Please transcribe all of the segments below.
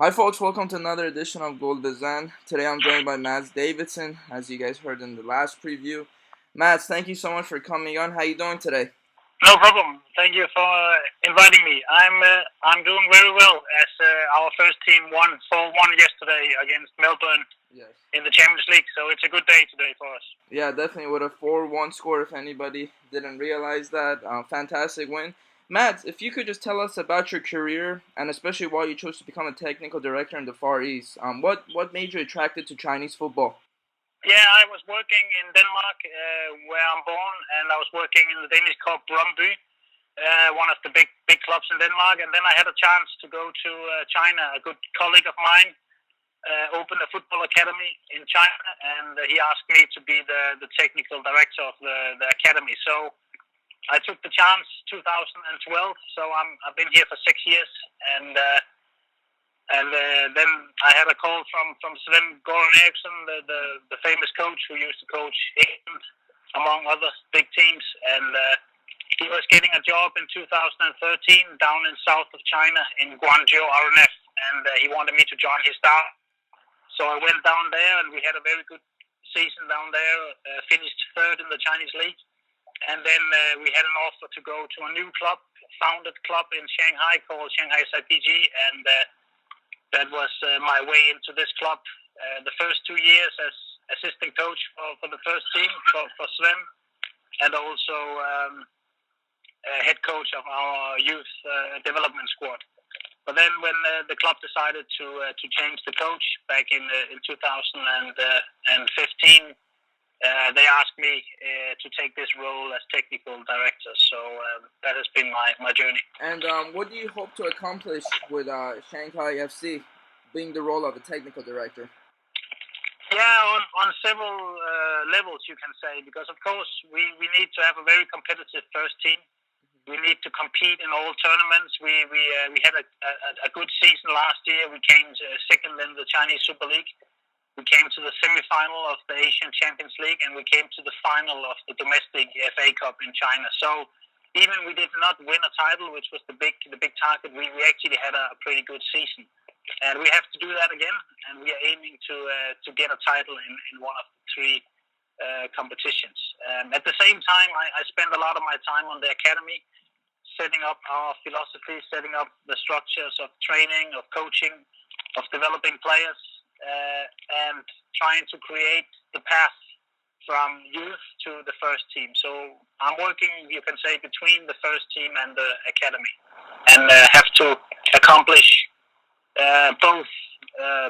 Hi folks, welcome to another edition of Davidsen. Today I'm joined by Davidsen, as you guys heard in the last preview. Mads, thank you so much for coming on. How you doing today? No problem. Thank you for inviting me. I'm doing very well as our first team won 4-1 yesterday against Melbourne Yes. in the Champions League. So it's a good day today for us. Yeah, definitely with a 4-1 score if anybody didn't realize that. Fantastic win. Mads, if you could just tell us about your career and especially why you chose to become a technical director in the Far East. What made you attracted to Chinese football? Yeah, I was working in Denmark where I'm born, and I was working in the Danish club Brøndby, one of the big clubs in Denmark. And then I had a chance to go to China. A good colleague of mine opened a football academy in China, and he asked me to be the technical director of the academy. So I took the chance 2012. So I've been here for 6 years, and then I had a call from Sven Goran Eriksson, the famous coach who used to coach England among other big teams, and he was getting a job in 2013 down in south of China in Guangzhou RNF, and he wanted me to join his staff. So I went down there, and we had a very good season down there. Finished third in the Chinese league, and then we had an offer to go to a new club, founded club in Shanghai called Shanghai S.I.P.G, and that was my way into this club. The first 2 years as assistant coach for the first team for Sven, and also head coach of our youth development squad. But then when the club decided to change the coach back in 2015, they asked me to take this role as technical director. So that has been my journey. And what do you hope to accomplish with Shanghai FC, being the role of a technical director? Yeah, on several levels, you can say, because of course we need to have a very competitive first team. We need to compete in all tournaments. We had a good season last year. We came second in the Chinese Super League. We came to the semi-final of the Asian Champions League, and we came to the final of the domestic FA Cup in China. So even we did not win a title, which was the big target, we actually had a pretty good season. And we have to do that again, and we are aiming to get a title in one of the three competitions. At the same time, I spend a lot of my time on the academy, setting up our philosophy, setting up the structures of training, of coaching, of developing players, and trying to create the path from youth to the first team. So I'm working, you can say, between the first team and the academy, and have to accomplish both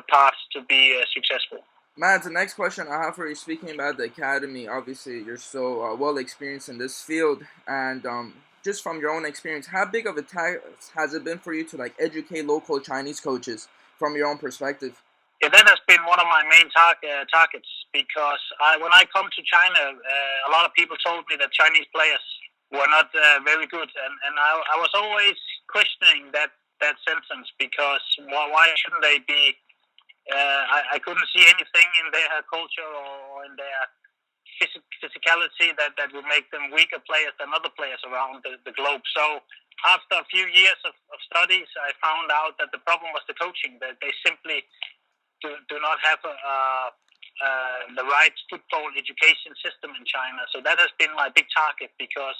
paths to be successful. Matt, the next question I have for you, speaking about the academy, obviously you're so well experienced in this field, and just from your own experience, how big of a task has it been for you to educate local Chinese coaches from your own perspective? Yeah, that has been one of my main targets, because when I come to China, a lot of people told me that Chinese players were not very good, and I was always questioning that sentence, because why shouldn't they be? I couldn't see anything in their culture or in their physicality that would make them weaker players than other players around the globe. So after a few years of studies, I found out that the problem was the coaching, that they simply do not have the right football education system in China. So that has been my big target, because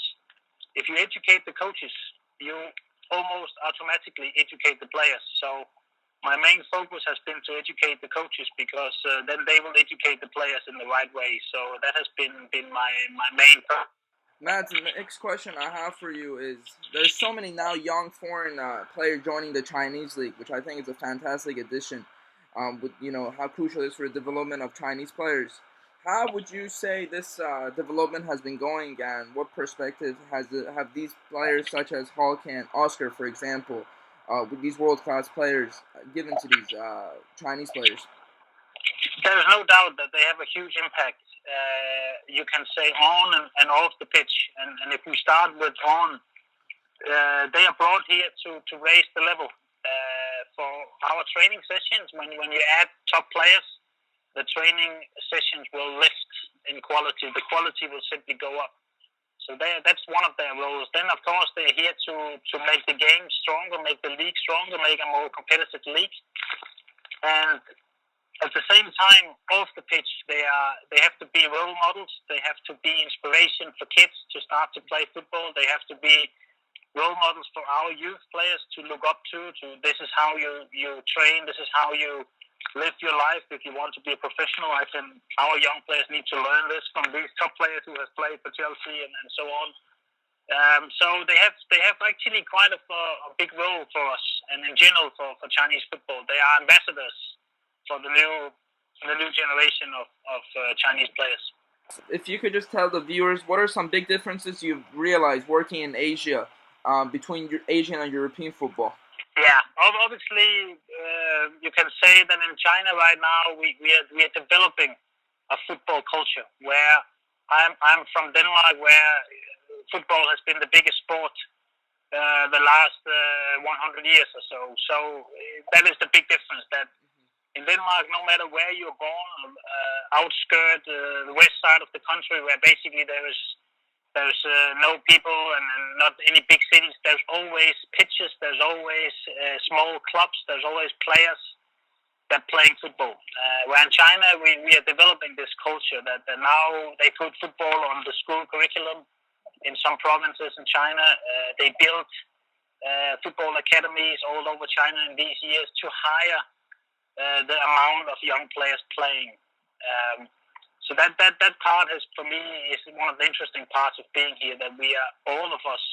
if you educate the coaches, you almost automatically educate the players. So my main focus has been to educate the coaches, because then they will educate the players in the right way. So that has been my main purpose. Matt, the next question I have for you is, there's so many now young foreign players joining the Chinese league, which I think is a fantastic addition. With how crucial it is for the development of Chinese players. How would you say this development has been going, and what perspective have these players such as Hulk and Oscar, for example, with these world-class players given to these Chinese players? There is no doubt that they have a huge impact. You can say on and off the pitch, and if we start with on, they are brought here to raise the level. For our training sessions, when you add top players, the training sessions will lift in quality. The quality will simply go up. So that's one of their roles. Then, of course, they're here to make the game stronger, make the league stronger, make a more competitive league. And at the same time, off the pitch, they have to be role models. They have to be inspiration for kids to start to play football. They have to be role models for our youth players to look up to this is how you train, this is how you live your life if you want to be a professional. Our young players need to learn this from these top players who have played for Chelsea and so on. So they have actually quite a big role for us, and in general for Chinese football. They are ambassadors for the new generation of Chinese players. If you could just tell the viewers, what are some big differences you've realized working in Asia between Asian and European football? Yeah, obviously, you can say that in China right now we are developing a football culture where I'm from Denmark, where football has been the biggest sport the last 100 years or so. So that is the big difference. That in Denmark, no matter where you're born, outskirt, the west side of the country, where basically there's no people and not any big cities, there's always pitches, there's always small clubs, there's always players that playing football. Where in China, we are developing this culture that now they put football on the school curriculum. In some provinces in China, they built football academies all over China in these years to hire the amount of young players playing. So that part is, for me, is one of the interesting parts of being here, that we are, all of us,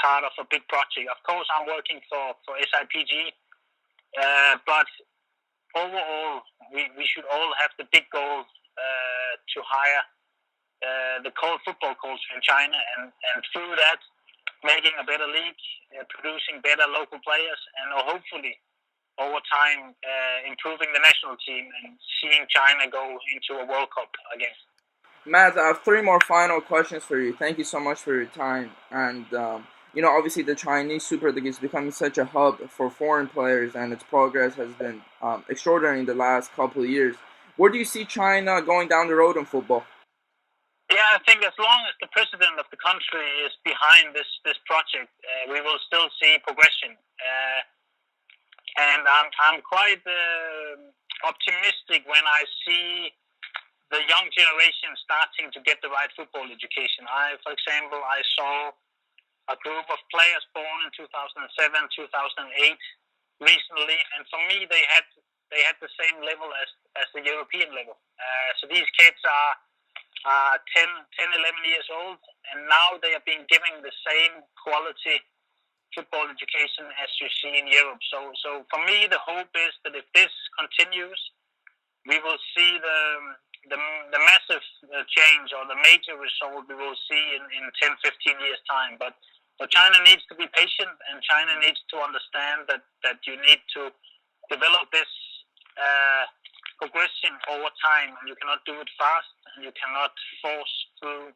part of a big project. Of course, I'm working for S.I.P.G, but overall, we should all have the big goal to hire the football culture in China, and through that, making a better league, producing better local players, and hopefully, over time, improving the national team and seeing China go into a World Cup again. Matt, I have 3 more final questions for you. Thank you so much for your time. And, obviously the Chinese Super League is becoming such a hub for foreign players, and its progress has been extraordinary in the last couple of years. Where do you see China going down the road in football? Yeah, I think as long as the president of the country is behind this project, we will still see progression. And I'm quite optimistic when I see the young generation starting to get the right football education. For example, I saw a group of players born in 2007, 2008 recently, and for me, they had the same level as the European level. So these kids are 10, 11 years old, and now they are being given the same quality football education as you see in Europe. So for me, the hope is that if this continues, we will see the massive change or the major result we will see in 10, 15 years time. But China needs to be patient, and China needs to understand that you need to develop this progression over time, and you cannot do it fast, and you cannot force through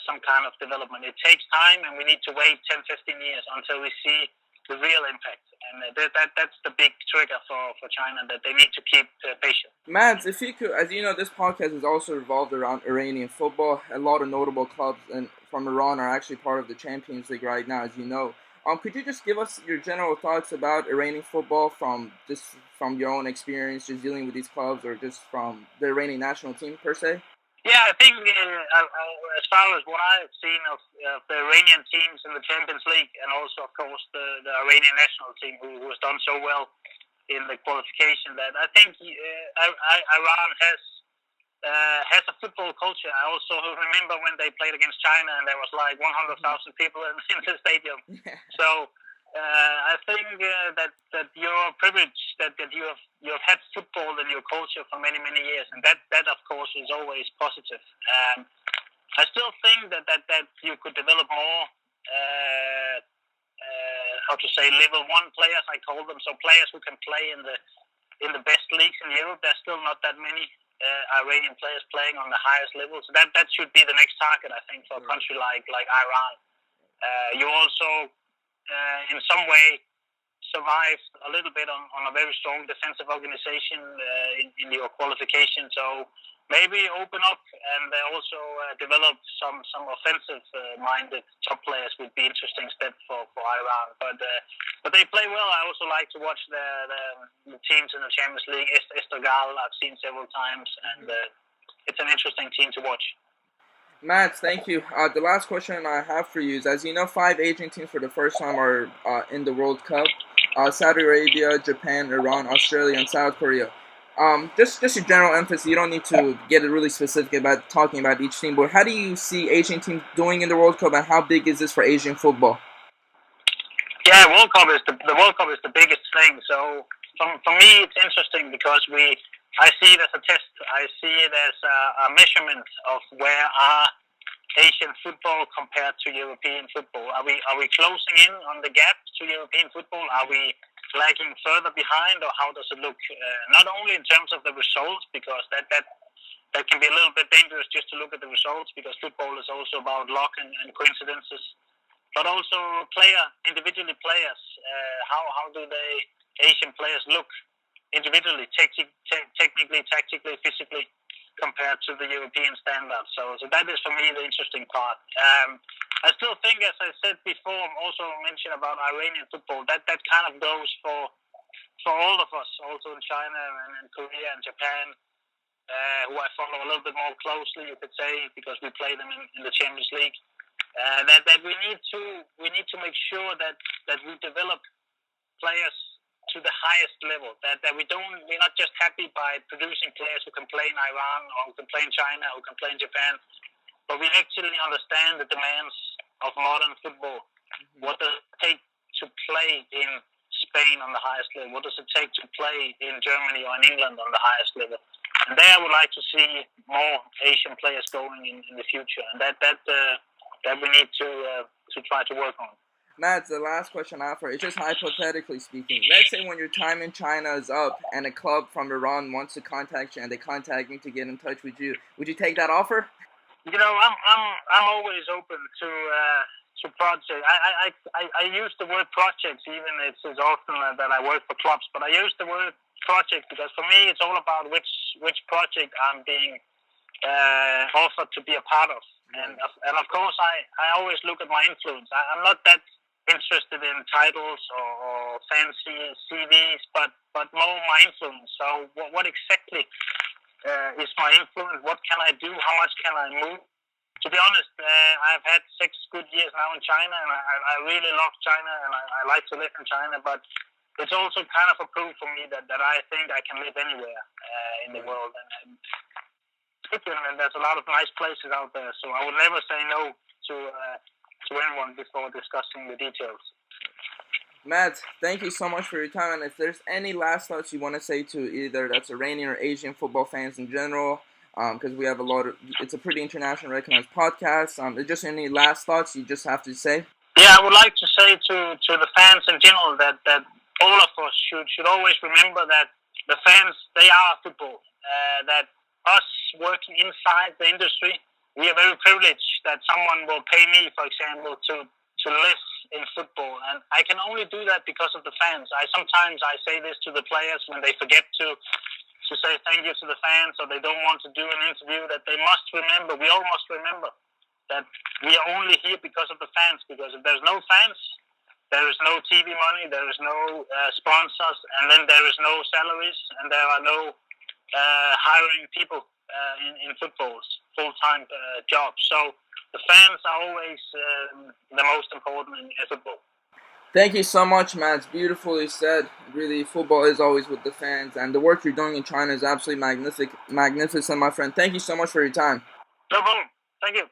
some kind of development. It takes time, and we need to wait 10, 15 years until we see the real impact. And that's the big trigger for China, that they need to keep patient. Mads, if you could, as you know, this podcast is also revolved around Iranian football. A lot of notable clubs from Iran are actually part of the Champions League right now, as you know. Could you just give us your general thoughts about Iranian football from your own experience, just dealing with these clubs, or just from the Iranian national team per se? Yeah, I think as far as what I've seen of the Iranian teams in the Champions League, and also, of course, the Iranian national team who has done so well in the qualification, that I think Iran has a football culture. I also remember when they played against China, and there was like 100,000 people in the stadium. So I think that you're privileged that you have had football in your culture for many years, and that of course is always positive. I still think that you could develop more level 1 players, I call them, so players who can play in the best leagues in Europe. There's still not that many Iranian players playing on the highest level, so that should be the next target, I think, for a country like Iran. You also in some way survive a little bit on a very strong defensive organization in your qualification. So maybe open up and also develop some offensive minded top players would be interesting step for Iran. But they play well. I also like to watch the teams in the Champions League. S.I.P.G I've seen several times, and it's an interesting team to watch. Matt, thank you. The last question I have for you is, as you know, 5 Asian teams for the first time are in the World Cup. Saudi Arabia, Japan, Iran, Australia, and South Korea. Just a general emphasis. You don't need to get really specific about talking about each team, but how do you see Asian teams doing in the World Cup, and how big is this for Asian football? Yeah, World Cup is the World Cup is the biggest thing. So for me, it's interesting because I see it as a test. I see it as a measurement of where are Asian football compared to European football. Are we closing in on the gap to European football? Are we lagging further behind, or how does it look? Not only in terms of the results, because that can be a little bit dangerous just to look at the results, because football is also about luck and coincidences, but also individually players. How do Asian players look individually, technically, tactically, physically, compared to the European standard. So that is for me the interesting part. I still think, as I said before, also mentioned about Iranian football, that kind of goes for all of us, also in China and Korea and Japan, who I follow a little bit more closely, you could say, because we play them in the Champions League. That we need to make sure that we develop players to the highest level. That we're not just happy by producing players who can play in Iran or who can play in China or who can play in Japan, but we actually understand the demands of modern football. Mm-hmm. What does it take to play in Spain on the highest level? What does it take to play in Germany or in England on the highest level? And there I would like to see more Asian players going in the future, and that we need to try to work on. Matt, the last question I have for you, it's just hypothetically speaking. Let's say when your time in China is up and a club from Iran wants to contact you and they contact me to get in touch with you, would you take that offer? You know, I'm always open to projects. I use the word projects, even it's as often that I work for clubs, but I use the word project because for me it's all about which project I'm being offered to be a part of. And of course I always look at my influence. I'm not that interested in titles or fancy CVs, but more my influence. So what exactly is my influence? What can I do? How much can I move? To be honest, I've had 6 good years now in China, and I really love China, and I like to live in China, but it's also kind of a proof for me that I think I can live anywhere in the world. And there's a lot of nice places out there, so I would never say no to anyone before discussing the details. Matt, thank you so much for your time, and if there's any last thoughts you want to say to either that's Iranian or Asian football fans in general, because we have it's a pretty international recognized podcast, just any last thoughts you just have to say? Yeah, I would like to say to the fans in general that all of us should always remember that the fans, they are football, that us working inside the industry, we are very privileged that someone will pay me, for example, to live in football, and I can only do that because of the fans. Sometimes I say this to the players when they forget to say thank you to the fans, or they don't want to do an interview, that they must remember, we all must remember, that we are only here because of the fans, because if there's no fans, there is no TV money, there is no sponsors, and then there is no salaries, and there are no hiring people in football's full-time jobs. So the fans are always the most important in football. Thank you so much, Matt. It's beautifully said. Really, football is always with the fans, and the work you're doing in China is absolutely magnificent, my friend. Thank you so much for your time. No problem. Thank you.